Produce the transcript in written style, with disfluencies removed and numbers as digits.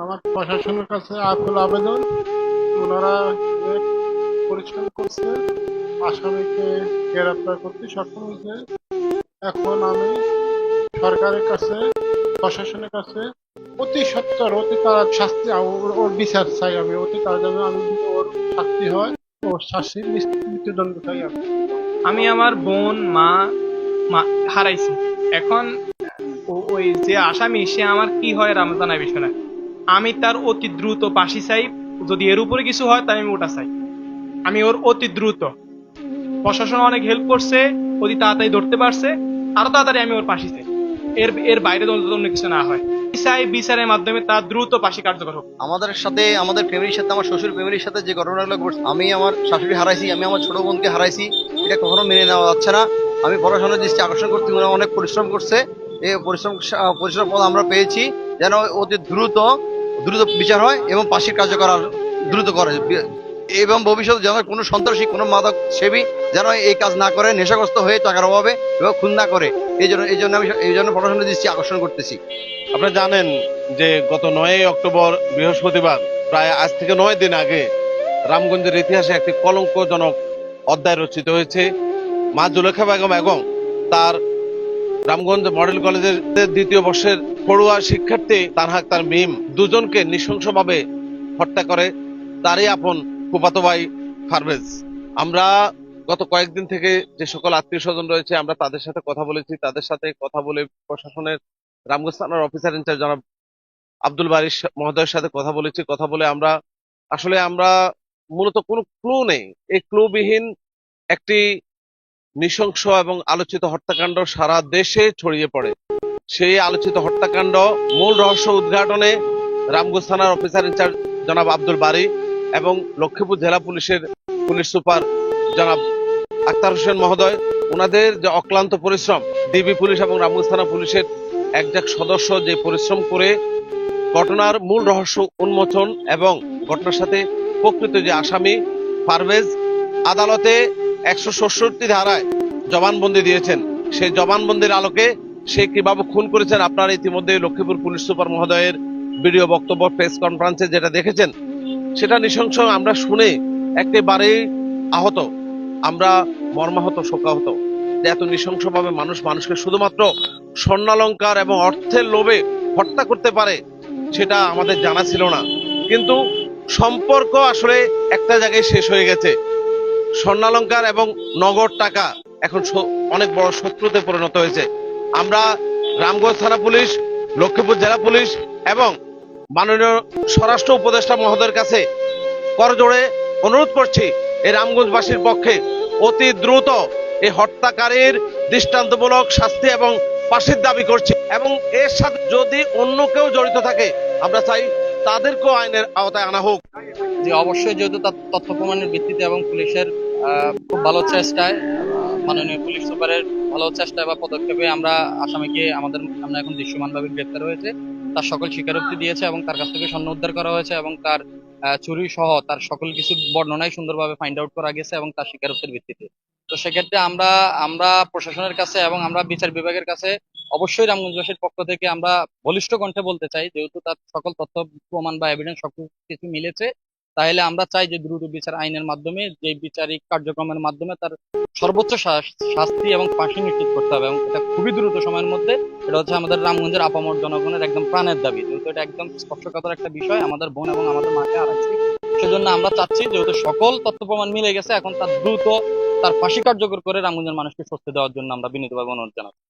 আমার প্রশাসনের কাছে আকুল আবেদন, ওনারা অনেক পরিশ্রম করছে, আসামিকে গ্রেপ্তার করতে সক্ষম হয়েছে। এখন আমি সরকারের কাছে, প্রশাসনের কাছে অতি সত্বর, অতি তাড়া শাস্তি, ওর বিচার চাই। আমি অতি তাড়াতাড়ি আমি ওর শাস্তি হয়, ওর শাস্তির মৃত্যুদণ্ড চাই আমি। আমি আমার বোন মা হারাইছি। এখন ওই যে আসামি সে আমার কি হয় রামজানা বিষয় না, আমি তার অতি দ্রুত ফাঁসি চাই। যদি এর উপরে কিছু হয় তাহলে আমি ওটা চাই। আমি ওর অতি দ্রুত, প্রশাসন অনেক হেল্প করছে, অতি তাড়াতাড়ি ধরতে পারছে, আরো তাড়াতাড়ি আমি ওর ফাঁসি চাই। এর এর বাইরে অন্য কিছু না হয়। চাই বিচারের মাধ্যমে তার দ্রুত ফাঁসি কার্যকর হোক। আমাদের সাথে, আমাদের ফ্যামিলির সাথে, আমার শ্বশুর ফ্যামিলির সাথে যে ঘটনাগুলো ঘটছে, আমি আমার শাশুড়ি হারাইছি, আমি আমার ছোট বোনকে হারাইছি, এটা কখনো মেনে নেওয়া যাচ্ছে না। আমি প্রশাসনের দৃষ্টি আকর্ষণ করতে, ওরা অনেক পরিশ্রম করছে। এই পরিশ্রম ফল আমরা পেয়েছি। যেন অতি দ্রুত দ্রুত বিচার হয় এবং ফাঁসির কার্যকর দ্রুত করে, এবং ভবিষ্যতে যেন কোনো সন্ত্রাসী, কোনো মাদক সেবী যেন এই কাজ না করে, নেশাগ্রস্ত হয়ে টাকার অভাবে এবং খুন না করে। এই জন্য প্রশাসনের দৃষ্টি আকর্ষণ করতেছি। আপনারা জানেন যে গত 9 অক্টোবর বৃহস্পতিবার, প্রায় আজ থেকে 9 দিন আগে, রামগঞ্জের ইতিহাসে একটি কলঙ্কজনক অধ্যায় রচিত হয়েছে। মা জুলেখা বেগম এবং তার রামগঞ্জ মডেল কলেজের 2য় বর্ষের পড়ুয়া শিক্ষার্থী তানহা আক্তার মিম দুজনকে নৃশংসভাবে হত্যা করে তারই আপন ফুফাতো ভাই পারভেজ। আমরা গত কয়েকদিন থেকে যে সকল আত্মীয় স্বজন রয়েছে, আমরা তাদের সাথে কথা বলেছি। তাদের সাথে কথা বলে প্রশাসনের রামগঞ্জ থানার অফিসার ইনচার্জ জনাব আব্দুল বারিশ মহোদয়ের সাথে কথা বলেছি। কথা বলে আমরা মূলত কোনো ক্লু নেই, এই ক্লুবিহীন একটি নৃশংস এবং আলোচিত হত্যাকাণ্ড সারা দেশে ছড়িয়ে পড়ে। সেই আলোচিত হত্যাকাণ্ড মূল রহস্য উদ্ঘাটনে রামগঞ্জ থানার অফিসার ইনচার্জ জনাব আব্দুল বারি এবং লক্ষ্মীপুর জেলা পুলিশের পুলিশ সুপার জনাব আক্তার হোসেন মহোদয়, ওনাদের যে অক্লান্ত পরিশ্রম, ডিবি পুলিশ এবং রামগঞ্জ থানা পুলিশের একজন সদস্য যে পরিশ্রম করে ঘটনার মূল রহস্য উন্মোচন এবং ঘটনার সাথে প্রকৃত যে আসামি পারভেজ আদালতে 166 ধারায় জবানবন্দি দিয়েছেন। সেই জবানবন্দির আলোকে সে কিভাবে খুন করেছেন আপনারা ইতিমধ্যে লক্ষ্মীপুর পুলিশ সুপার মহোদয়ের ভিডিও বক্তব্য প্রেস কনফারেন্সে যেটা দেখেছেন, সেটা নৃশংস। আমরা শুনে একেবারেই আহত, আমরা মর্মাহত, শোকাহত যে এত নৃশংসভাবে মানুষকে শুধুমাত্র স্বর্ণালংকার এবং অর্থের লোভে হত্যা করতে পারে, সেটা আমাদের জানা ছিল না। কিন্তু সম্পর্ক আসলে একটা জায়গায় শেষ হয়ে গেছে। স্বর্ণালংকার এবং নগদ টাকা এখন অনেক বড় শত্রুতে পরিণত হয়েছে। আমরা রামগঞ্জ থানা পুলিশ, লক্ষ্মীপুর জেলা পুলিশ এবং মাননীয় স্বরাষ্ট্র উপদেষ্টা মহোদয়ের কাছে করজোড়ে অনুরোধ করছি, এই রামগঞ্জবাসীর পক্ষে অতি দ্রুত এই হত্যাকারীর দৃষ্টান্তমূলক শাস্তি এবং ফাঁসির দাবি করছি। এবং এর সাথে যদি অন্য কেউ জড়িত থাকে, আমরা চাই তাদেরকেও আইনের আওতায় আনা হোক। যে অবশ্যই, যেহেতু তার তথ্য প্রমাণের ভিত্তিতে এবং পুলিশের খুব ভালো চেষ্টায়, মাননীয় পুলিশ সুপারের ভালো চেষ্টা বা পদক্ষেপে আমরা আসামিকে আমাদের সামনে এখন দৃশ্যমানভাবে গ্রেপ্তার হয়েছে। তার সকল স্বীকারোক্তি দিয়েছে এবং তার কাছ থেকে স্বর্ণ উদ্ধার করা হয়েছে এবং তার চুরি সহ তার সকল কিছু বর্ণনাই সুন্দরভাবে ফাইন্ড আউট করা গেছে এবং তার স্বীকারোক্তির ভিত্তিতে। তো সেক্ষেত্রে আমরা আমরা প্রশাসনের কাছে এবং আমরা বিচার বিভাগের কাছে অবশ্যই রামগঞ্জবাসীর পক্ষ থেকে আমরা বলিষ্ঠ কণ্ঠে বলতে চাই, যেহেতু তার সকল তথ্য প্রমাণ বা এভিডেন্স সকল কিছু মিলেছে, তাহলে আমরা চাই যে দ্রুত বিচার আইনের মাধ্যমে, যে বিচারিক কার্যক্রমের মাধ্যমে তার সর্বোচ্চ শাস্তি এবং ফাঁসি নিশ্চিত করতে হবে এবং এটা খুবই দ্রুত সময়ের মধ্যে। এটা হচ্ছে আমাদের রামগঞ্জের আপামর জনগণের একদম প্রাণের দাবি, যেহেতু এটা একদম স্পর্শকাতর একটা বিষয়। আমাদের বোন এবং আমাদের মাকে হারাচ্ছি, সেজন্য আমরা চাচ্ছি যেহেতু সকল তথ্য প্রমাণ মিলে গেছে, এখন তার দ্রুত তার ফাঁসি কার্যকর করে রামগঞ্জের মানুষকে স্বস্তি দেওয়ার জন্য আমরা বিনীতভাবে অনুরোধ জানাচ্ছি।